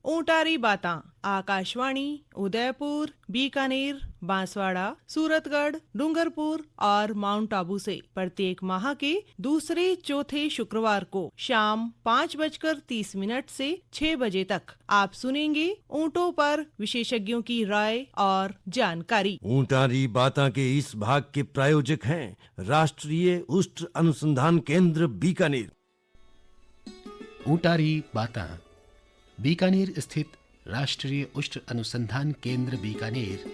ऊंटारी बातां आकाशवाणी उदयपुर, बीकानेर, बांसवाड़ा, सूरतगढ़, डूंगरपुर और माउंट आबू से प्रत्येक माह के दूसरे चौथे शुक्रवार को शाम 5:30 से 6 बजे तक आप सुनेंगे ऊंटों पर विशेषज्ञों की राय और जानकारी। ऊंटारी बातां के इस भाग के प्रायोजक हैं राष्ट्रीय उष्ट अनुसंधान केंद्र बीकानेर। ऊंटारी बातां बीकानेर स्थित राष्ट्रीय उष्ट अनुसंधान केंद्र बीकानेर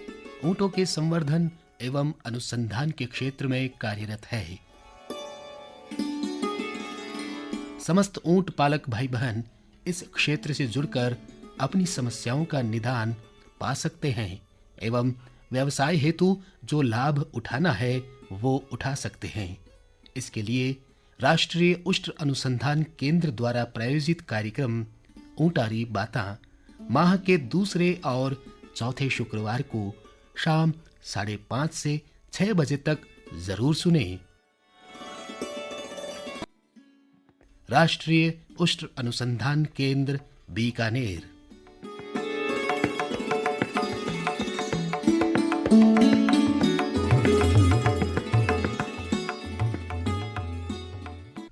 ऊंटों के संवर्धन एवं अनुसंधान के क्षेत्र में कार्यरत है। समस्त ऊंट पालक भाई बहन इस क्षेत्र से जुड़कर अपनी समस्याओं का निदान पा सकते हैं एवं व्यवसाय हेतु जो लाभ उठाना है वो उठा सकते हैं। इसके लिए राष्ट्रीय उष्ट अनुसंधान केंद्र द्वारा प्रायोजित कार्यक्रम ऊंटारी बातां माह के दूसरे और चौथे शुक्रवार को शाम 5:30 से 6 बजे तक जरूर सुने। राष्ट्रीय उष्ट अनुसंधान केंद्र बीकानेर।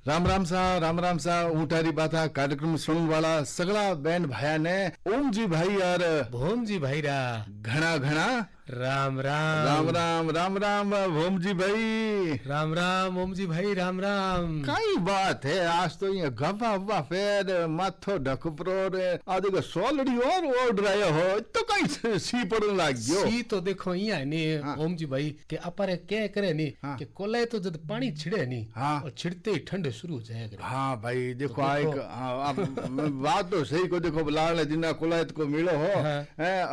राम राम सा ऊंटारी बाता कार्यक्रम सुनने वाला सगला बहन भाया ने ओम जी भाई और भोम जी भाई रा घना घना राम राम राम राम राम राम भोम जी भाई राम राम ओम जी भाई राम राम। कई बात है आज तो ये गवा ववा फेर माथो ढकपरो रे आदि को सोलड़ी और ओढ़ रहे हो तो कई सी पड़न लाग गयो। सी तो देखो इया ने ओम जी भाई के अपारे क्या करे नी कि कोले तो जब पानी छिड़े नी और छिड़ते ही ठंड शुरू हो जाएगा। हाँ भाई देखो आए बात तो सही को देखो लाल जिना कोलायत को मिलो हो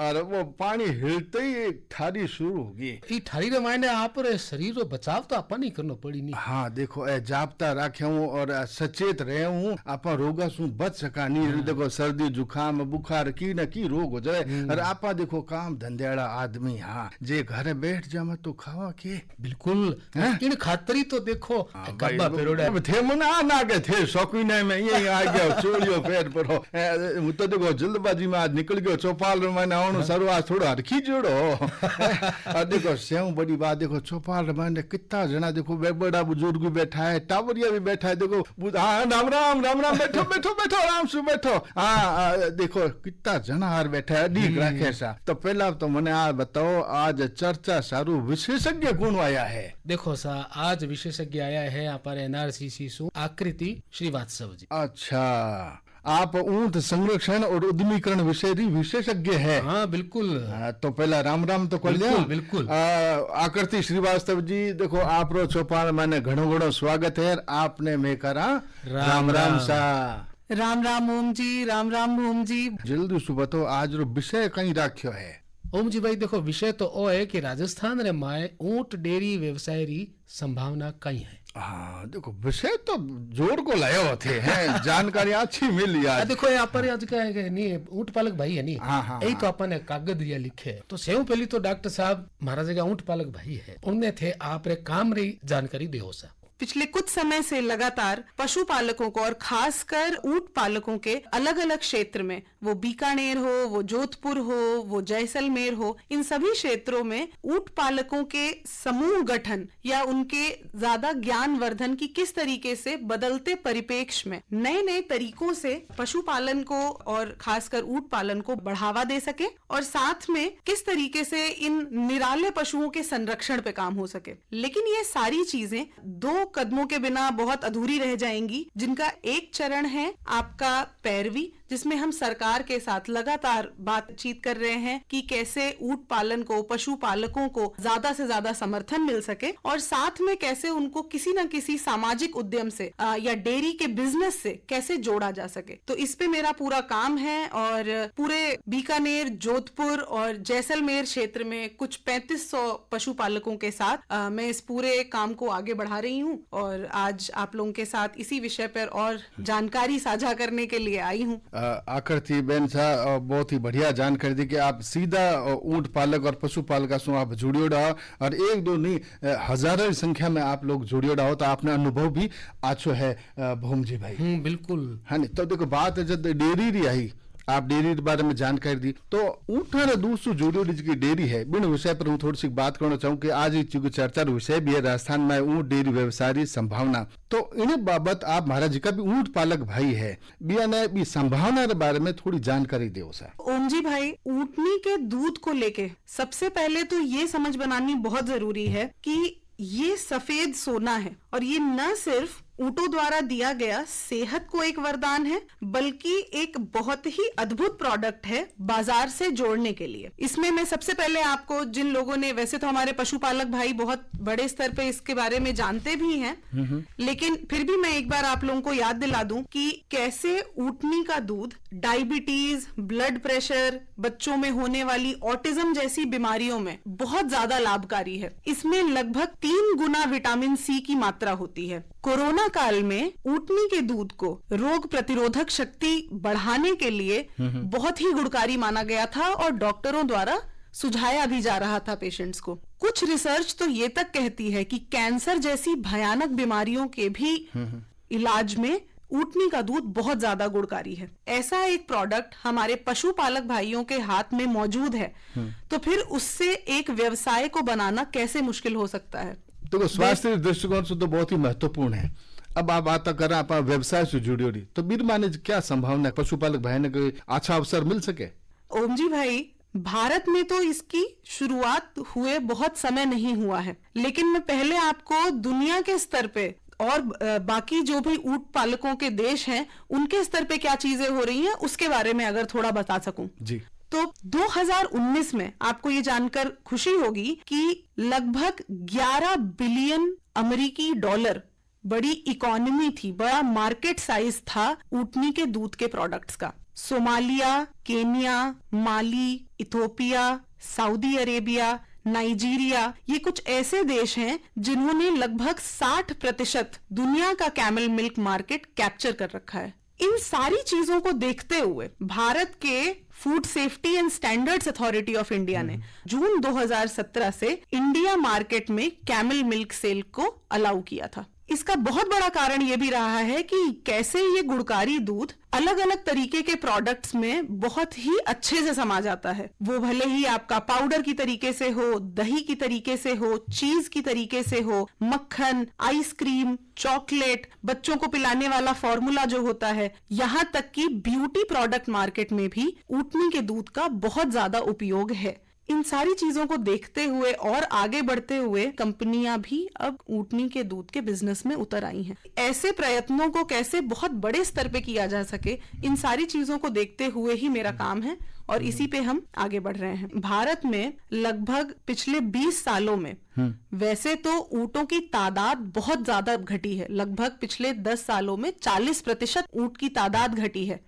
और वो पानी हिलते ही ठारी शुरू होगी। ई ठारी रे मायने आप रे शरीर रो बचाव तो आपा नहीं करनो पड़ी नी। हाँ देखो ए जापता राखे हूँ और सचेत रहे हूँ आपा रोगा सु बच सका नहीं। देखो सर्दी जुखाम बुखार की न की रोग हो जाए और आपा देखो काम धंधेड़ा आदमी हाँ जे घर बैठ जा मत तो खावा के बिल्कुल इन खातरी तो देखो कब्बा पेरोड़ा थे मुना ना के थे शौकीन है मैं ये आ गया चोरियो पैर परो मु तो देखो जल्दबाजी में आज निकल गयो चौपाल में मैंने आवनो सरो आज थोड़ा हरखी जोड़ो देखो सेव बड़ी बात देखो चौपाल में कितना जना देखो बड़ा बुजुर्ग भी बैठा है टावरिया भी बैठा है देखो राम राम राम राम बैठो बैठो बैठो आराम से बैठो। हाँ देखो कितना जना हार बैठा है डी रखे सा तो पहला तो मैंने आज बताओ आज चर्चा सारू विशेषज्ञ कौन आया है। देखो सा आज विशेषज्ञ आया है यहाँ पर एनआरसीसी सु आकृति श्रीवास्तव जी। अच्छा आप ऊंट संरक्षण और उद्यमीकरण विषय विशेषज्ञ है। हाँ बिल्कुल। तो पहला राम राम तो कर लिया बिल्कुल। आकृति श्रीवास्तव जी देखो आप रो चौपाल मैंने घणो घणो स्वागत है आपने मैं करा राम राम सा राम राम ओम जी राम राम ओम जी। जल्दी सुबह तो आज रो विषय कहीं राख्यो है। ओम जी भाई देखो विषय तो ओ है कि राजस्थान रे माए ऊंट डेयरी व्यवसाय री संभावना कई है। हाँ देखो विषय तो जोर को लाए होते हैं जानकारी अच्छी मिली आज। देखो यहाँ पर आज का है नहीं ऊंट पालक भाई है नहीं यही तो अपन कागज दिया लिखे तो सेव पहली तो डॉक्टर साहब महाराज का ऊंट पालक भाई है उनने थे आप रे काम री जानकारी दे हो सा। पिछले कुछ समय से लगातार पशुपालकों को और खासकर ऊंट पालकों के अलग अलग क्षेत्र में वो बीकानेर हो वो जोधपुर हो वो जैसलमेर हो इन सभी क्षेत्रों में ऊंट पालकों के समूह गठन या उनके ज्यादा ज्ञानवर्धन की किस तरीके से बदलते परिप्रेक्ष्य में नए नए तरीकों से पशुपालन को और खासकर ऊंट पालन को बढ़ावा दे सके और साथ में किस तरीके से इन निराले पशुओं के संरक्षण पे काम हो सके। लेकिन ये सारी चीजें दो कदमों के बिना बहुत अधूरी रह जाएंगी जिनका एक चरण है आपका पैरवी जिसमें हम सरकार के साथ लगातार बातचीत कर रहे हैं कि कैसे ऊंट पालन को पशु पालकों को ज्यादा से ज्यादा समर्थन मिल सके और साथ में कैसे उनको किसी न किसी सामाजिक उद्यम से या डेयरी के बिजनेस से कैसे जोड़ा जा सके। तो इस पे मेरा पूरा काम है और पूरे बीकानेर जोधपुर और जैसलमेर क्षेत्र में कुछ 3500 पशुपालकों के साथ मैं इस पूरे काम को आगे बढ़ा रही हूँ और आज आप लोगों के साथ इसी विषय पर और जानकारी साझा करने के लिए आई हूँ। आकृति बेन साहब बहुत ही बढ़िया जानकारी दी कि आप सीधा ऊंट पालक और पशु पालक से आप जुड़ियो रहो और एक दो नहीं हजारों की संख्या में आप लोग जुड़ियो रहो तो आपने अनुभव भी आछो है भूम जी भाई। बिल्कुल। हाँ नहीं तो देखो बात है जब डेयरी रही आई आप डेयरी के बारे में जानकारी दी। तो ऊँट और दूध से जुड़ी जी डेयरी है, बिन विषय पर हूँ थोड़ी सी बात करना चाहूँ कि आज की चर्चा विषय भी है राजस्थान में ऊँट डेयरी व्यवसाय की संभावना। तो इन बाबत आप महाराज जी का भी ऊँट पालक भाई है, बिया ने भी संभावना के बारे में थोड़ी जानकारी दे। ओम जी भाई, ऊँटनी के दूध को लेके सबसे पहले तो ये समझ बनानी बहुत जरूरी है कि ये सफेद सोना है और ये न सिर्फ ऊँटों द्वारा दिया गया सेहत को एक वरदान है, बल्कि एक बहुत ही अद्भुत प्रोडक्ट है बाजार से जोड़ने के लिए। इसमें मैं सबसे पहले आपको, जिन लोगों ने, वैसे तो हमारे पशुपालक भाई बहुत बड़े स्तर पे इसके बारे में जानते भी हैं, लेकिन फिर भी मैं एक बार आप लोगों को याद दिला दूं कि कैसे ऊँटनी का दूध डायबिटीज, ब्लड प्रेशर, बच्चों में होने वाली ऑटिज्म जैसी बीमारियों में बहुत ज्यादा लाभकारी है। इसमें लगभग 3 गुना विटामिन सी की मात्रा होती है। कोरोना काल में ऊँटनी के दूध को रोग प्रतिरोधक शक्ति बढ़ाने के लिए बहुत ही गुणकारी माना गया था और डॉक्टरों द्वारा सुझाया भी जा रहा था पेशेंट्स को। कुछ रिसर्च तो ये तक कहती है कि कैंसर जैसी भयानक बीमारियों के भी इलाज में ऊँटनी का दूध बहुत ज्यादा गुणकारी है। ऐसा एक प्रोडक्ट हमारे पशुपालक भाइयों के हाथ में मौजूद है, तो फिर उससे एक व्यवसाय को बनाना कैसे मुश्किल हो सकता है। तो स्वास्थ्य दृष्टिकोण से तो बहुत ही महत्वपूर्ण है। अब आप बात करें आप व्यवसाय से जुड़ी हो रही, तो बीर माने क्या संभावना है पशुपालक भाई ने कोई अच्छा अवसर मिल सके? ओम जी भाई, भारत में तो इसकी शुरुआत हुए बहुत समय नहीं हुआ है, लेकिन मैं पहले आपको दुनिया के स्तर पे और बाकी जो भी ऊँट पालकों के देश हैं उनके स्तर पे क्या चीजें हो रही हैं उसके बारे में अगर थोड़ा बता सकूं जी। तो 2019 में आपको ये जानकर खुशी होगी कि लगभग 11 बिलियन अमेरिकी डॉलर बड़ी इकोनॉमी थी, बड़ा मार्केट साइज था ऊँटनी के दूध के प्रोडक्ट्स का। सोमालिया, केन्या, माली, इथोपिया, सऊदी अरेबिया, नाइजीरिया, ये कुछ ऐसे देश हैं जिन्होंने लगभग 60% दुनिया का कैमल मिल्क मार्केट कैप्चर कर रखा है। इन सारी चीजों को देखते हुए भारत के food safety and standards authority of India ने जून 2017 से इंडिया मार्केट में कैमल मिल्क सेल को अलाउ किया था। इसका बहुत बड़ा कारण ये भी रहा है कि कैसे ये गुणकारी दूध अलग अलग तरीके के प्रोडक्ट्स में बहुत ही अच्छे से समा जाता है। वो भले ही आपका पाउडर की तरीके से हो, दही की तरीके से हो, चीज की तरीके से हो, मक्खन, आइसक्रीम, चॉकलेट, बच्चों को पिलाने वाला फॉर्मूला जो होता है, यहाँ तक कि ब्यूटी प्रोडक्ट मार्केट में भी ऊँटनी के दूध का बहुत ज्यादा उपयोग है। इन सारी चीजों को देखते हुए और आगे बढ़ते हुए कंपनियां भी अब ऊँटनी के दूध के बिजनेस में उतर आई हैं। ऐसे प्रयत्नों को कैसे बहुत बड़े स्तर पे किया जा सके, इन सारी चीजों को देखते हुए ही मेरा काम है और इसी पे हम आगे बढ़ रहे हैं। भारत में लगभग पिछले 20 सालों में वैसे तो ऊँटों की तादाद बहुत ज्यादा घटी है, लगभग पिछले 10 सालों में 40% ऊँट की तादाद घटी है।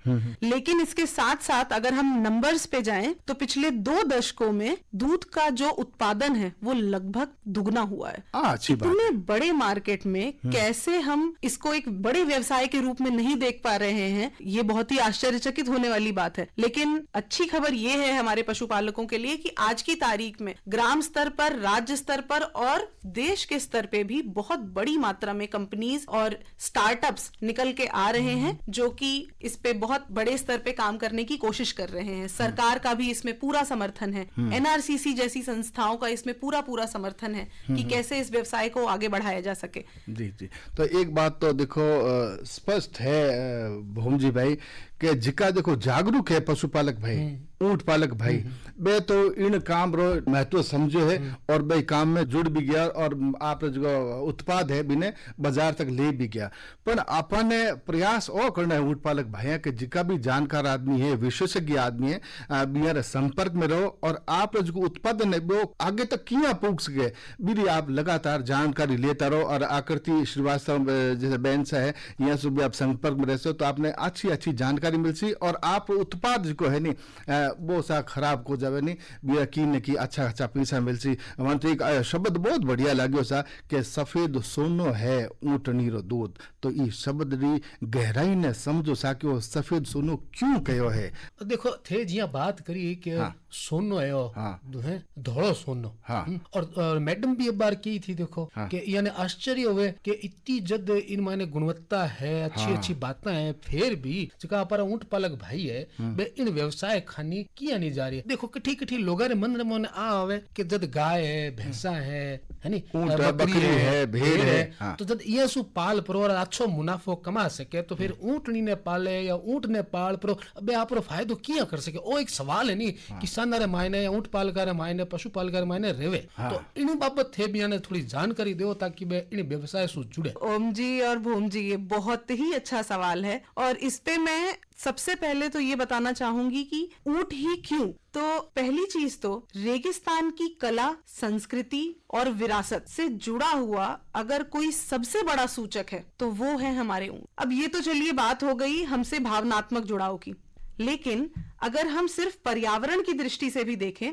लेकिन इसके साथ साथ अगर हम नंबर्स पे जाएं तो पिछले 2 दशकों में दूध का जो उत्पादन है वो लगभग दुगना हुआ है। अच्छी बात। इतने बड़े मार्केट में कैसे हम इसको एक बड़े व्यवसाय के रूप में नहीं देख पा रहे हैं, ये बहुत ही आश्चर्यचकित होने वाली बात है। लेकिन अच्छी खबर ये है हमारे पशुपालकों के लिए कि आज की तारीख में ग्राम स्तर पर, राज्य स्तर पर और देश के स्तर पे भी बहुत बड़ी मात्रा में कंपनीज और स्टार्टअप्स निकल के आ रहे हैं जो कि इस पे बहुत बड़े स्तर पे काम करने की कोशिश कर रहे हैं। सरकार का भी इसमें पूरा समर्थन है, एनआरसीसी जैसी संस्थाओं का इसमें पूरा समर्थन है कि कैसे इस व्यवसाय को आगे बढ़ाया जा सके। जी जी। तो एक बात तो देखो स्पष्ट है भूम जी भाई कि जिका देखो जागरूक है पशुपालक भाई, ऊँट पालक भाई, बे तो इन काम रो महत्व समझो है और बे काम में जुड़ भी गया और आप जो उत्पाद है बिने बाजार तक ले भी गया। पर अपन प्रयास और करना है ऊँट पालक भाई के जिका भी जानकार आदमी है, विशेषज्ञ आदमी है, बिहार संपर्क में रहो और आप जो उत्पादन है वो आगे तक किया पहुंच सके बीरी आप लगातार जानकारी लेता रहो। और आकृति श्रीवास्तव जैसे बहन सा है, यहाँ से भी आप संपर्क में रहते हो तो आपने अच्छी जानकारी मिलती और आप उत्पाद जो है नी वो सा खराब को जावे नहीं बिया की ने की अच्छा अच्छा पैसा मिलसी। मन तो एक शब्द बहुत बढ़िया लाग्यो सा कि सफेद सोनो है ऊँटनी रो दूध। तो ई शब्द री गहराई ने समझो सा कि वो सफेद सोनो क्यों कहो है। देखो थे जिया बात करी कि सोनो है धोलो सोनो। और मैडम भी एक बार की थी देखो कि यानी आश्चर्य हुए कि इतनी जद इन माने गुणवत्ता है अच्छी अच्छी बातें हैं फिर भी जका पर ऊंट पालक भाई है बे इन व्यवसाय खानी किया नहीं जा रही है। देखो कठी कठी लोगा रे मन में आ आवे कि जद गाय है भैंसा है नी बकरी है भेड़ है तो जद ये सु पाल परो और अच्छो मुनाफो कमा सके तो फिर ऊंटनी ने पाले या ऊंट ने पाल परो बे आपरो फायदो किया कर सके। ओ एक सवाल है नी किसान रे मायने या ऊंट पालका रे मायने पशु पालका रे मायने रेवे। तो इन बाबत थे भी ने थोड़ी जानकारी दो ताकि बे इन व्यवसाय से जुड़े। ओम जी और भूम जी ये बहुत ही अच्छा सवाल है और इस पे मैं सबसे पहले तो ये बताना चाहूंगी कि ऊंट ही क्यों। तो पहली चीज तो रेगिस्तान की कला संस्कृति और विरासत से जुड़ा हुआ अगर कोई सबसे बड़ा सूचक है तो वो है हमारे ऊंट। अब ये तो चलिए बात हो गई हमसे भावनात्मक जुड़ाव की, लेकिन अगर हम सिर्फ पर्यावरण की दृष्टि से भी देखें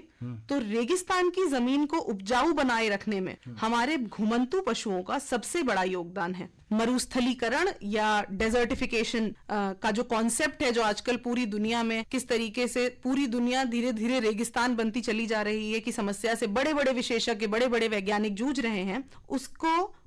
तो रेगिस्तान की जमीन को उपजाऊ बनाए रखने में हमारे घुमंतू पशुओं का सबसे बड़ा योगदान है। मरुस्थलीकरण या डेजर्टिफिकेशन का जो कॉन्सेप्ट है जो आजकल पूरी दुनिया में किस तरीके से पूरी दुनिया धीरे धीरे रेगिस्तान बनती चली जा रही है कि समस्या से बड़े बड़े विशेषज्ञ बड़े बड़े वैज्ञानिक जूझ रहे हैं,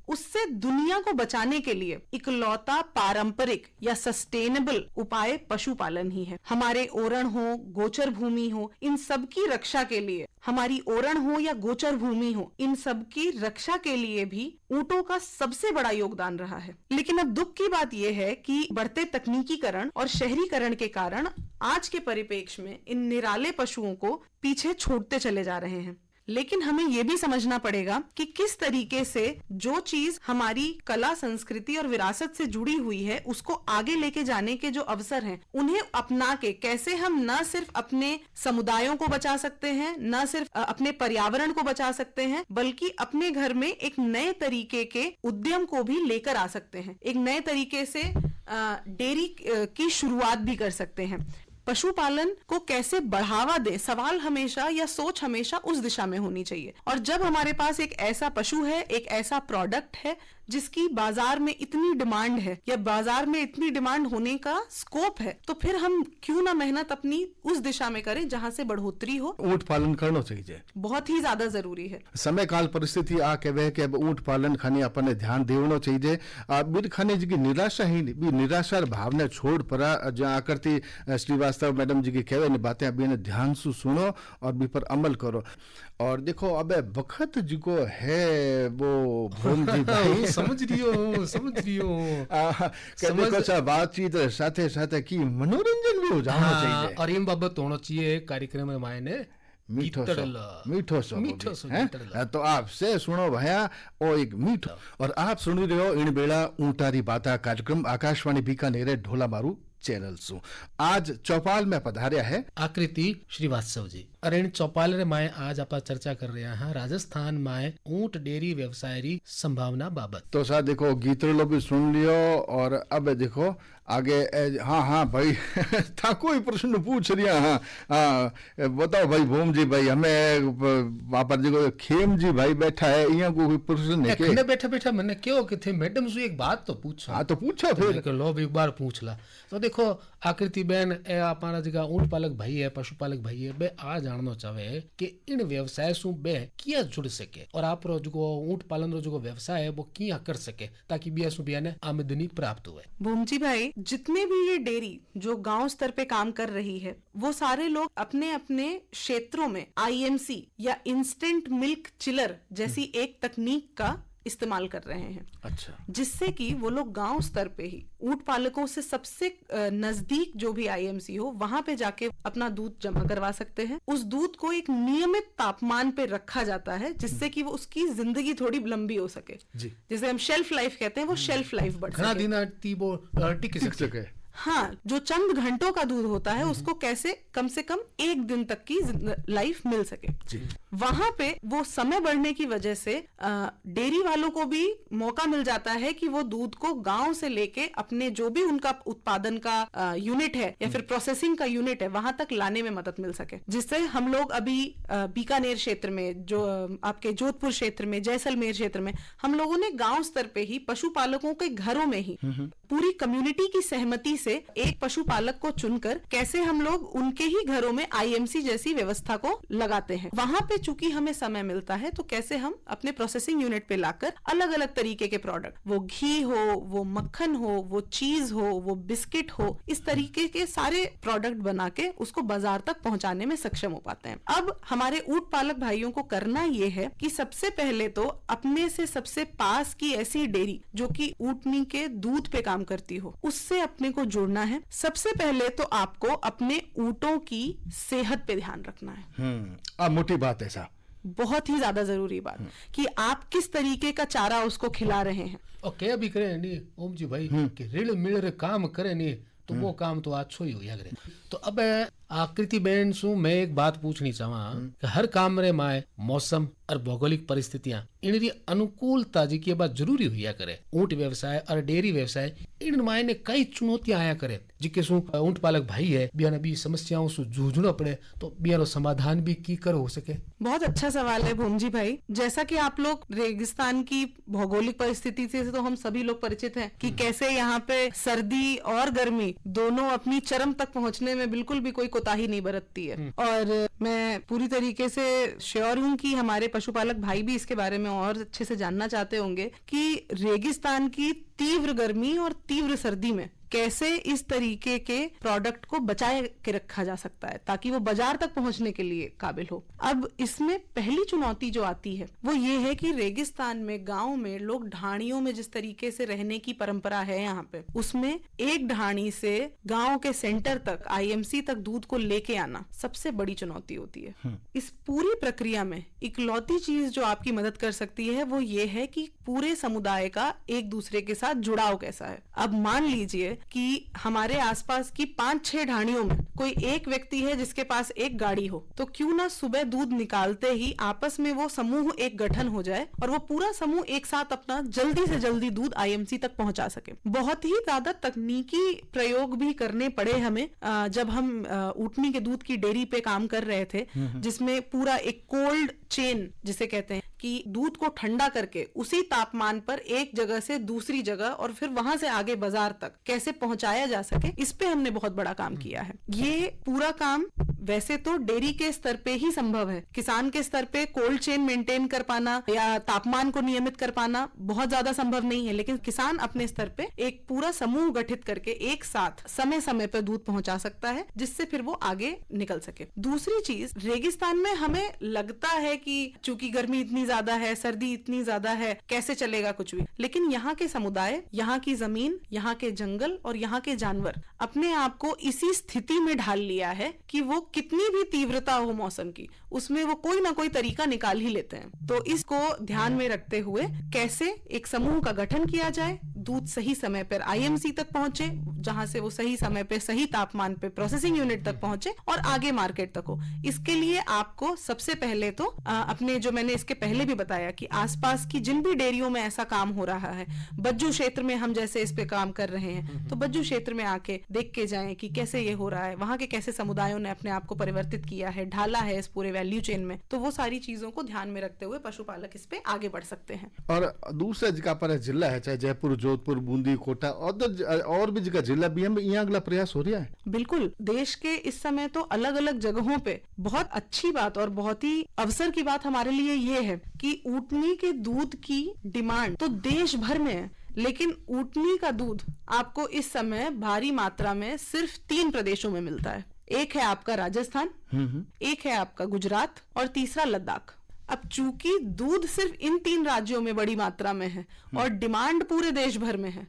उससे दुनिया को बचाने के लिए इकलौता पारंपरिक या सस्टेनेबल उपाय पशुपालन ही है। हमारे ओरण हो गोचर भूमि हो इन सब की रक्षा के लिए, हमारी ओरण हो या गोचर भूमि हो इन सब की रक्षा के लिए भी ऊंटों का सबसे बड़ा योगदान रहा है। लेकिन अब दुख की बात यह है कि बढ़ते तकनीकीकरण और शहरीकरण के कारण आज के परिप्रेक्ष्य में इन निराले पशुओं को पीछे छोड़ते चले जा रहे हैं। लेकिन हमें यह भी समझना पड़ेगा कि किस तरीके से जो चीज हमारी कला संस्कृति और विरासत से जुड़ी हुई है उसको आगे लेके जाने के जो अवसर हैं उन्हें अपना के कैसे हम न सिर्फ अपने समुदायों को बचा सकते हैं, न सिर्फ अपने पर्यावरण को बचा सकते हैं, बल्कि अपने घर में एक नए तरीके के उद्यम को भी लेकर आ सकते हैं, एक नए तरीके से डेयरी की शुरुआत भी कर सकते हैं। पशुपालन को कैसे बढ़ावा दे सवाल हमेशा या सोच हमेशा उस दिशा में होनी चाहिए। और जब हमारे पास एक ऐसा पशु है, एक ऐसा प्रोडक्ट है जिसकी बाजार में इतनी डिमांड है या बाजार में इतनी डिमांड होने का स्कोप है, तो फिर हम क्यों ना मेहनत अपनी उस दिशा में करें जहां से बढ़ोतरी हो। ऊंट पालन करना चाहिए, बहुत ही ज्यादा जरूरी है। समय काल परिस्थिति आ के वह के अब ऊंट पालन खाने अपने ध्यान देवनो चाहिए। बीर खाने जी की निराशा ही भी निराशा भावना छोड़ पड़ा जहाँ करती श्रीवास्तव मैडम जी की कहवे ने बातें अभी ध्यान से सुनो और भी पर अमल करो। और देखो अब बखत जी को है वो भूम जी भाई समझ रही हो देखो सा बातचीत साथे साथे की मनोरंजन भी हो जाना चाहिए और इन बाबत होना चाहिए कार्यक्रम में मायने मीठो सो तो आपसे सुनो भैया ओ एक मीठो। और आप सुन रहे हो इन बेड़ा ऊंटारी बाता कार्यक्रम आकाशवाणी बीकानेर ढोला मारू चैनल सु। आज चौपाल में पधार्या है आकृति श्रीवास्तव जी। अरे चौपाल रे माए आज आप चर्चा कर रहे हैं राजस्थान माए ऊंट डेयरी व्यवसाय री संभावना बाबत। तो सा देखो गीतड़ो भी सुन लियो और अब देखो आगे हाँ भाई था कोई प्रश्न पूछ रिया। हाँ बताओ भाई भूम जी भाई हमें वहाँ पर देखो खेम जी भाई बैठा है यहाँ कोई प्रश्न है के बैठा बैठा मैंने क्यों कि थे मैडम से एक बात तो पूछा। हाँ तो पूछा फिर लो एक बार पूछ ला। तो देखो आकृति बहन ए हमारा जगह ऊंट पालक भाई है पशुपालक भाई है बे आ जानना चाहे कि इन व्यवसाय सु बे किया जुड़ सके और आप जो ऊंट पालन रो जो व्यवसाय है वो किया कर सके ताकि बिया सु बिया ने आमदनी प्राप्त हुए। भूम जी भाई जितने भी ये डेयरी जो गांव स्तर पे काम कर रही है वो सारे लोग अपने अपने क्षेत्रों में आईएमसी या इंस्टेंट मिल्क चिलर जैसी एक तकनीक का इस्तेमाल कर रहे हैं। अच्छा। जिससे कि वो लोग गांव स्तर पे ही ऊंट पालकों से सबसे नजदीक जो भी आईएमसी हो वहां पे जाके अपना दूध जमा करवा सकते हैं। उस दूध को एक नियमित तापमान पे रखा जाता है जिससे कि वो उसकी जिंदगी थोड़ी लंबी हो सके। जी। जिसे हम शेल्फ लाइफ कहते हैं वो शेल्फ लाइफ बढ़ सके। टिक सके। हाँ, जो चंद घंटों का दूध होता है उसको कैसे कम से कम 1 दिन तक की लाइफ मिल सके। वहां पे वो समय बढ़ने की वजह से डेयरी वालों को भी मौका मिल जाता है कि वो दूध को गांव से लेके अपने जो भी उनका उत्पादन का यूनिट है या फिर प्रोसेसिंग का यूनिट है वहां तक लाने में मदद मिल सके। जिससे हम लोग अभी बीकानेर क्षेत्र में, जो आपके जोधपुर क्षेत्र में, जैसलमेर क्षेत्र में, हम लोगों ने गांव स्तर पे ही पशुपालकों के घरों में ही पूरी कम्युनिटी की सहमति से एक पशुपालक को चुनकर कैसे हम लोग उनके ही घरों में आईएमसी जैसी व्यवस्था को लगाते हैं। वहां पे चूंकि हमें समय मिलता है तो कैसे हम अपने प्रोसेसिंग यूनिट पे लाकर अलग अलग तरीके के प्रोडक्ट, वो घी हो, वो मक्खन हो, वो चीज हो, वो बिस्किट हो, इस तरीके के सारे प्रोडक्ट बना के उसको बाजार तक पहुंचाने में सक्षम हो पाते हैं। अब हमारे ऊंट पालक भाइयों को करना ये है कि सबसे पहले तो अपने से सबसे पास की ऐसी डेयरी जो कि ऊंटनी के दूध पे काम करती हो उससे अपने को जुड़ना है। सबसे पहले तो आपको अपने ऊंटों की सेहत पे ध्यान रखना है। मोटी बात है साहब, बहुत ही ज्यादा जरूरी बात कि आप किस तरीके का चारा उसको खिला रहे हैं। और क्या भी करे नहीं ओम जी भाई कि ऋण मिल रे काम करे नहीं तो वो काम तो अच्छो ही हो करे। तो अब आकृति बहन सु मैं एक बात पूछनी चाहवा कि हर काम रे माए मौसम और भौगोलिक परिस्थितियां इनरी अनुकूलता जी की बात जरूरी हुआ करे। ऊंट व्यवसाय और डेयरी व्यवसाय इन माए ने कई चुनौतियां आया करे जिके सु ऊंट पालक भाई है बियान भी समस्याओं से जूझना पड़े तो बियानो समाधान भी की कर हो सके। बहुत अच्छा सवाल है भूमजी भाई। जैसा कि आप लोग रेगिस्तान की भौगोलिक परिस्थिति से तो हम सभी लोग परिचित हैं कि कैसे यहाँ पे सर्दी और गर्मी दोनों अपनी चरम तक पहुँचने में बिल्कुल भी कोई कोताही नहीं बरतती है। और मैं पूरी तरीके से श्योर हूँ कि हमारे पशुपालक भाई भी इसके बारे में और अच्छे से जानना चाहते होंगे कि रेगिस्तान की तीव्र गर्मी और तीव्र सर्दी में कैसे इस तरीके के प्रोडक्ट को बचाए के रखा जा सकता है ताकि वो बाजार तक पहुंचने के लिए काबिल हो। अब इसमें पहली चुनौती जो आती है वो ये है कि रेगिस्तान में, गांव में लोग ढाणियों में जिस तरीके से रहने की परंपरा है यहाँ पे, उसमें एक ढाणी से गांव के सेंटर तक, आईएमसी तक दूध को लेके आना सबसे बड़ी चुनौती होती है। इस पूरी प्रक्रिया में इकलौती चीज जो आपकी मदद कर सकती है वो ये है कि पूरे समुदाय का एक दूसरे के साथ जुड़ाव कैसा है। अब मान लीजिए कि हमारे आसपास की 5-6 ढाणियों में कोई एक व्यक्ति है जिसके पास एक गाड़ी हो, तो क्यों ना सुबह दूध निकालते ही आपस में वो समूह एक गठन हो जाए और वो पूरा समूह एक साथ अपना जल्दी से जल्दी दूध आईएमसी तक पहुंचा सके। बहुत ही ज्यादा तकनीकी प्रयोग भी करने पड़े हमें जब हम ऊँटनी के दूध की डेयरी पे काम कर रहे थे, जिसमें पूरा एक कोल्ड चेन जिसे कहते हैं कि दूध को ठंडा करके उसी तापमान पर एक जगह से दूसरी जगह और फिर वहां से आगे बाजार तक कैसे पहुंचाया जा सके, इस पे हमने बहुत बड़ा काम किया है। ये पूरा काम वैसे तो डेयरी के स्तर पे ही संभव है। किसान के स्तर पे कोल्ड चेन मेंटेन कर पाना या तापमान को नियमित कर पाना बहुत ज्यादा संभव नहीं है, लेकिन किसान अपने स्तर पे एक पूरा समूह गठित करके एक साथ समय समय पर दूध पहुंचा सकता है जिससे फिर वो आगे निकल सके। दूसरी चीज, रेगिस्तान में हमें लगता है कि चूंकि गर्मी इतनी ज्यादा है, सर्दी इतनी ज्यादा है, कैसे चलेगा कुछ भी, लेकिन यहाँ के समुदाय, यहाँ की जमीन, यहाँ के जंगल और यहाँ के जानवर अपने आप को इसी स्थिति में ढाल लिया है कि वो कितनी भी तीव्रता हो मौसम की, उसमें वो कोई ना कोई तरीका निकाल ही लेते हैं। तो इसको ध्यान में रखते हुए कैसे एक समूह का गठन किया जाए, दूध सही समय पर आईएमसी तक पहुंचे, जहां से वो सही समय पे, सही तापमान पे प्रोसेसिंग यूनिट तक पहुंचे और आगे मार्केट तक हो। इसके लिए आपको सबसे पहले तो अपने, जो मैंने इसके पहले भी बताया कि आसपास की जिन भी डेयरियों में ऐसा काम हो रहा है, बज्जू क्षेत्र में हम जैसे इस पे काम कर रहे हैं, तो बज्जू क्षेत्र में आके देख के जाएं कि कैसे ये हो रहा है, वहां के कैसे समुदायों ने अपने आप को परिवर्तित किया है, ढाला है इस पूरे वैल्यू चेन में। तो वो सारी चीजों को ध्यान में रखते हुए पशुपालक इस पे आगे बढ़ सकते हैं। और दूसरा जगह पर जिला है, चाहे जयपुर, जोधपुर, बूंदी, कोटा और भी जगह जिला भी हम यहाँ अगला प्रयास हो रहा है। बिल्कुल, देश के इस समय तो अलग अलग जगहों पे बहुत अच्छी बात और बहुत ही अवसर की बात हमारे लिए ये है कि ऊँटनी के दूध की डिमांड तो देश भर में है, लेकिन ऊँटनी का दूध आपको इस समय भारी मात्रा में सिर्फ 3 प्रदेशों में मिलता है। एक है आपका राजस्थान, एक है आपका गुजरात और तीसरा लद्दाख। अब चूंकि दूध सिर्फ इन 3 राज्यों में बड़ी मात्रा में है और डिमांड पूरे देश भर में है,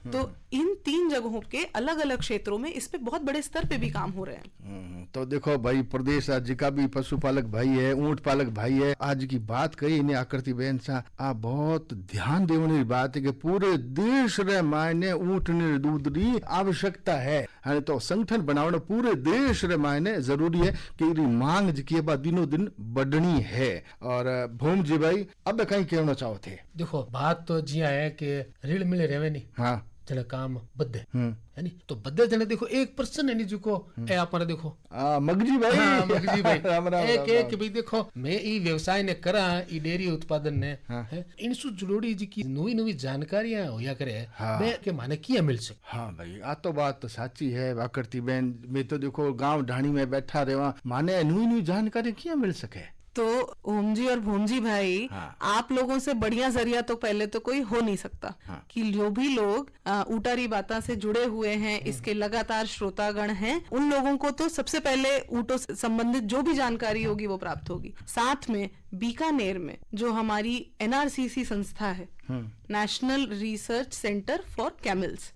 तो इन 3 जगहों के अलग अलग क्षेत्रों में इस पे बहुत बड़े स्तर पे भी काम हो रहे हैं। तो देखो भाई प्रदेश आज का भी पशुपालक भाई है, ऊंट पालक भाई है, आज की बात कही इन्हें आकृति बहन सा आ बहुत ध्यान देने की बात है कि पूरे देश रे मायने ऊंट ने दूध री आवश्यकता है। तो संगठन बनावना पूरे देश रे मायने जरूरी है कि इरी मांग जी बा दिनों दिन बढ़नी है। और भूम जी भाई अब कहीं कहना चाहो थे? देखो बात तो जिया है कि रील मिले रेवे नहीं, हाँ जने काम बद्दे है नी, तो बद्दे जने देखो 1% है नी जुको ए आपने देखो मगजी भाई, हाँ, मगजी भाई राम राम एक राम एक भाई देखो मैं ई व्यवसाय ने करा ई डेयरी उत्पादन ने है इनसु जुड़ोड़ी जी की नवी नवी जानकारियां होया करे मैं के माने किया मिल सके। हाँ भाई आ तो बात तो साची है आकृति बहन। मैं तो देखो गांव ढाणी में बैठा रहा माने नई नई जानकारी किया मिल सके। तो ओम जी और भूम जी भाई, हाँ। आप लोगों से बढ़िया जरिया तो पहले तो कोई हो नहीं सकता। हाँ। कि जो भी लोग ऊटारी बाता से जुड़े हुए हैं, इसके लगातार श्रोतागण हैं, उन लोगों को तो सबसे पहले ऊँटों से संबंधित जो भी जानकारी होगी वो प्राप्त होगी। साथ में बीकानेर में जो हमारी NRCC संस्था है, national research centre for camels,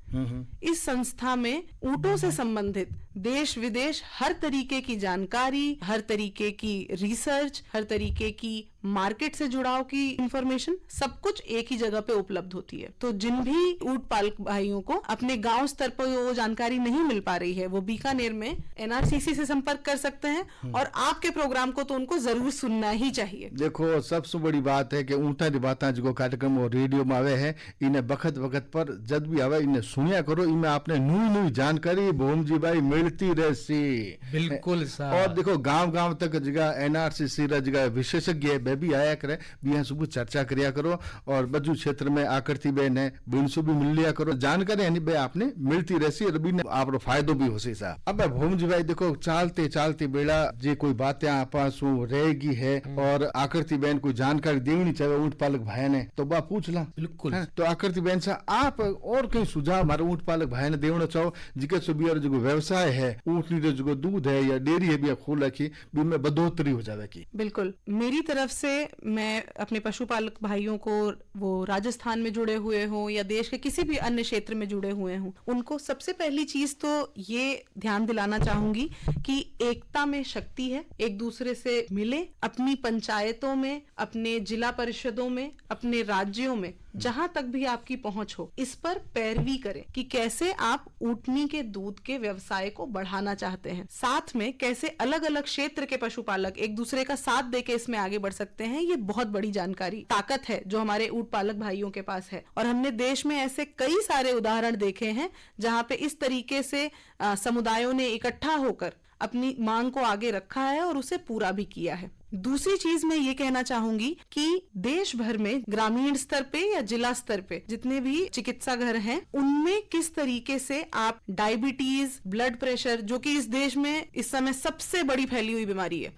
इस संस्था में ऊँटों से संबंधित देश विदेश हर तरीके की जानकारी, हर तरीके की रिसर्च, हर तरीके की मार्केट से जुड़ाव की इंफॉर्मेशन सब कुछ एक ही जगह पे उपलब्ध होती है। तो जिन भी ऊँट पालक भाइयों को अपने गांव स्तर पर वो जानकारी नहीं मिल पा रही है, वो बीकानेर में NRCC से संपर्क कर सकते हैं और आपके प्रोग्राम को तो उनको जरूर सुनना ही चाहिए। देखो सबसे बड़ी बात है कि ऊँटा री बाता जो कार्यक्रम और रेडियो में आवे है, इन्हें बखत वक्त पर जब भी आवे इन्हें सुनिया करो, इनमें आपने नई नई जानकारी भूम जी भाई मिलती रहसी। बिल्कुल साहब। और देखो गांव गांव तक जगह NRCC रा जगह विशेषज्ञ है भी आया करे, भी सुबह चर्चा करिया करो और बजू क्षेत्र में आकृति बहन है बिनसु भी मिल लिया करो, जानकारी यानी बे आपने मिलती रहसी और भी आप फायदो भी हो सी सा। अब भूम जी भाई देखो चलते चलते बेड़ा जे कोई बातें आपा सु रहेगी है और आकृति बहन कोई जानकारी देनी चाहिए ऊँट पालक भाई ने तो बा पूछ ला। बिल्कुल। तो आकृति बहन सा आप और कहीं सुझाव हमारे ऊँट पालक भाई ने देना चाहो जिके सुबह जो व्यवसाय है ऊँटनी जो दूध है या डेयरी है भी खोल रखी भी में बढ़ोतरी हो जावे की। बिल्कुल, मेरी तरफ से मैं अपने पशुपालक भाइयों को, वो राजस्थान में जुड़े हुए हों या देश के किसी भी अन्य क्षेत्र में जुड़े हुए हों, उनको सबसे पहली चीज तो ये ध्यान दिलाना चाहूंगी कि एकता में शक्ति है। एक दूसरे से मिले, अपनी पंचायतों में, अपने जिला परिषदों में, अपने राज्यों में जहां तक भी आपकी पहुंच हो, इस पर पैरवी करें कि कैसे आप ऊँटनी के दूध के व्यवसाय को बढ़ाना चाहते हैं। साथ में कैसे अलग अलग क्षेत्र के पशुपालक एक दूसरे का साथ देके इसमें आगे बढ़ सकते हैं। ये बहुत बड़ी जानकारी, ताकत है जो हमारे ऊँट पालक भाइयों के पास है। और हमने देश में ऐसे कई सारे उदाहरण देखे हैं जहां पे इस तरीके से समुदायों ने इकट्ठा होकर अपनी मांग को आगे रखा है और उसे पूरा भी किया है। दूसरी चीज मैं ये कहना चाहूंगी कि देश भर में ग्रामीण स्तर पे या जिला स्तर पे जितने भी चिकित्सा घर हैं, उनमें किस तरीके से आप डायबिटीज, ब्लड प्रेशर, जो कि इस देश में इस समय सबसे बड़ी फैली हुई बीमारी है,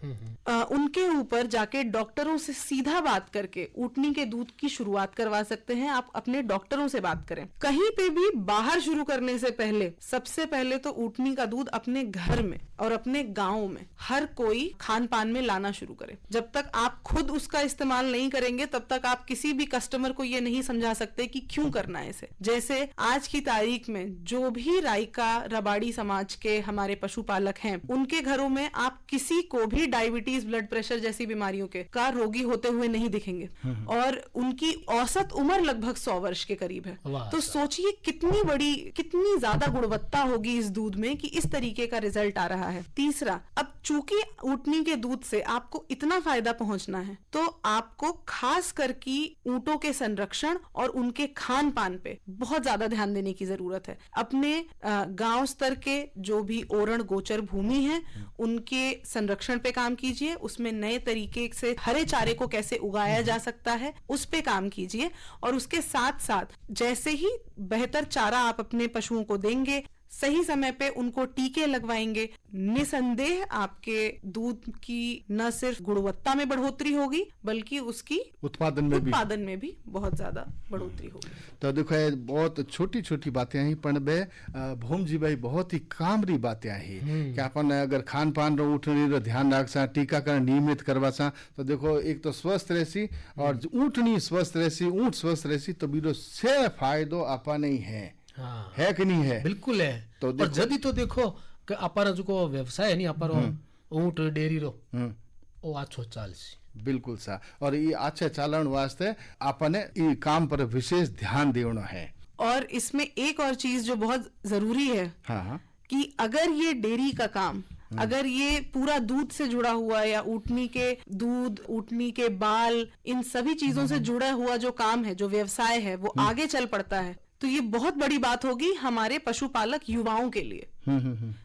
उनके ऊपर जाके डॉक्टरों से सीधा बात करके ऊँटनी के दूध की शुरुआत करवा सकते हैं। आप अपने डॉक्टरों से बात करें। कहीं पे भी बाहर शुरू करने से पहले सबसे पहले तो ऊँटनी का दूध अपने घर में और अपने गाँव में हर कोई खान पान में लाना शुरू करें। जब तक आप खुद उसका इस्तेमाल नहीं करेंगे तब तक आप किसी भी कस्टमर को ये नहीं समझा सकते कि क्यों करना है इसे। जैसे आज की तारीख में जो भी राइका रबाड़ी समाज के हमारे पशुपालक हैं, उनके घरों में आप किसी को भी डायबिटीज, ब्लड प्रेशर जैसी बीमारियों के का रोगी होते हुए नहीं दिखेंगे और उनकी औसत उम्र लगभग 100 वर्ष के करीब है। तो सोचिए कितनी बड़ी, कितनी ज्यादा गुणवत्ता होगी इस दूध में कि इस तरीके का रिजल्ट आ रहा है। तीसरा, अब चूंकि ऊँटनी के दूध से आपको इतना फायदा पहुंचना है तो आपको खास करके ऊँटों के संरक्षण और उनके खान पान पे बहुत ज्यादा ध्यान देने की जरूरत है। अपने गांव स्तर के जो भी ओरण गोचर भूमि है उनके संरक्षण पे काम कीजिए, उसमें नए तरीके से हरे चारे को कैसे उगाया जा सकता है उस पे काम कीजिए और उसके साथ साथ जैसे ही बेहतर चारा आप अपने पशुओं को देंगे, सही समय पे उनको टीके लगवाएंगे, निसंदेह आपके दूध की न सिर्फ गुणवत्ता में बढ़ोतरी होगी बल्कि उसकी उत्पादन में भी बहुत ज्यादा बढ़ोतरी होगी। तो देखो ये बहुत छोटी छोटी बातें हैं पर बे भूम जी भाई बहुत ही कामरी बातें हैं कि अपन अगर खान पान रो ऊँटनी रो ध्यान रखसा, टीकाकरण नियमित करवासा तो देखो एक तो स्वस्थ रहसी और ऊँटनी स्वस्थ रहसी, ऊँट स्वस्थ रहसी तो बीरो से फायदो आपा नहीं है। हाँ है कि नहीं है? बिल्कुल है। तो और जदी तो देखो कि अपार जो व्यवसाय है नहीं अपार ऊंट डेयरी रो ओ आछो चाल सी। बिल्कुल सा। और ये अच्छे चालन वास्ते आपने ये काम पर विशेष ध्यान देना है। और इसमें एक और चीज जो बहुत जरूरी है हाँ कि अगर ये डेयरी का काम अगर ये पूरा दूध से जुड़ा हुआ या ऊँटनी के दूध, ऊँटनी के बाल, इन सभी चीजों से जुड़ा हुआ जो काम है, जो व्यवसाय है, वो आगे चल पड़ता है, तो ये बहुत बड़ी बात होगी हमारे पशुपालक युवाओं के लिए,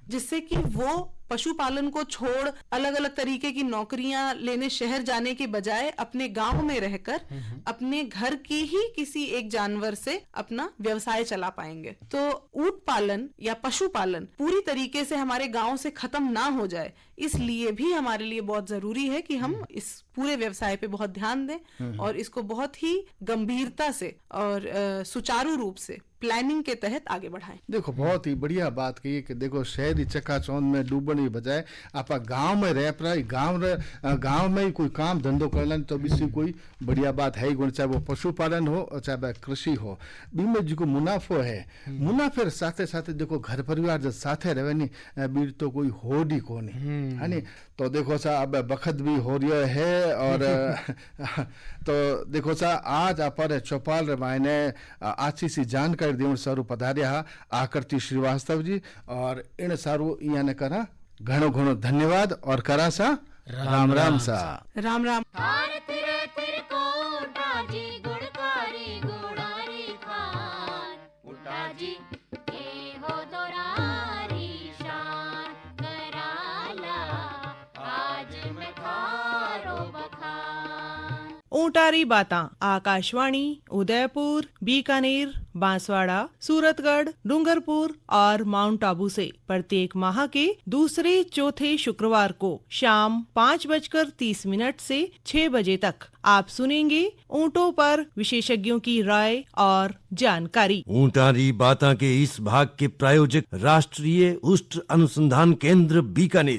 जिससे कि वो पशुपालन को छोड़ अलग अलग तरीके की नौकरियां लेने शहर जाने के बजाय अपने गांव में रहकर अपने घर के ही किसी एक जानवर से अपना व्यवसाय चला पाएंगे। तो ऊंट पालन या पशुपालन पूरी तरीके से हमारे गांव से खत्म ना हो जाए, इसलिए भी हमारे लिए बहुत जरूरी है कि हम इस पूरे व्यवसाय पे बहुत ध्यान दें और इसको बहुत ही गंभीरता से और सुचारू रूप से प्लानिंग के तहत आगे बढ़ाएं। देखो बहुत ही बढ़िया बात कही कि देखो शहरी चकाचौंध में डूबने की बजाय आप गांव में रह पाए, गांव में ही कोई काम धंधो कर लें तो इससे कोई बढ़िया बात है ही, चाहे वो पशुपालन हो और चाहे वह कृषि हो। बीमे जो मुनाफो है, मुनाफे साथे साथे देखो घर परिवार जब साथे रहे नहीं बीर तो कोई होड़ ही कोनी है नी। तो देखो सा अब बखत भी हो रहा है और तो देखो सा आज अपर चौपाल रमायने अच्छी सी जानकारी देवन सारू पधार्या आकृति श्रीवास्तव जी, और इन सारू याने करा घणो घणो धन्यवाद और करा सा राम राम सा। राम राम। ऊंटारी बातां आकाशवाणी उदयपुर, बीकानेर, बांसवाड़ा, सूरतगढ़, डूंगरपुर और माउंट आबू से प्रत्येक माह के दूसरे चौथे शुक्रवार को शाम 5:30 से 6 बजे तक आप सुनेंगे ऊंटों पर विशेषज्ञों की राय और जानकारी। ऊंटारी बातां के इस भाग के प्रायोजक राष्ट्रीय उष्ट अनुसंधान केंद्र बीकानेर।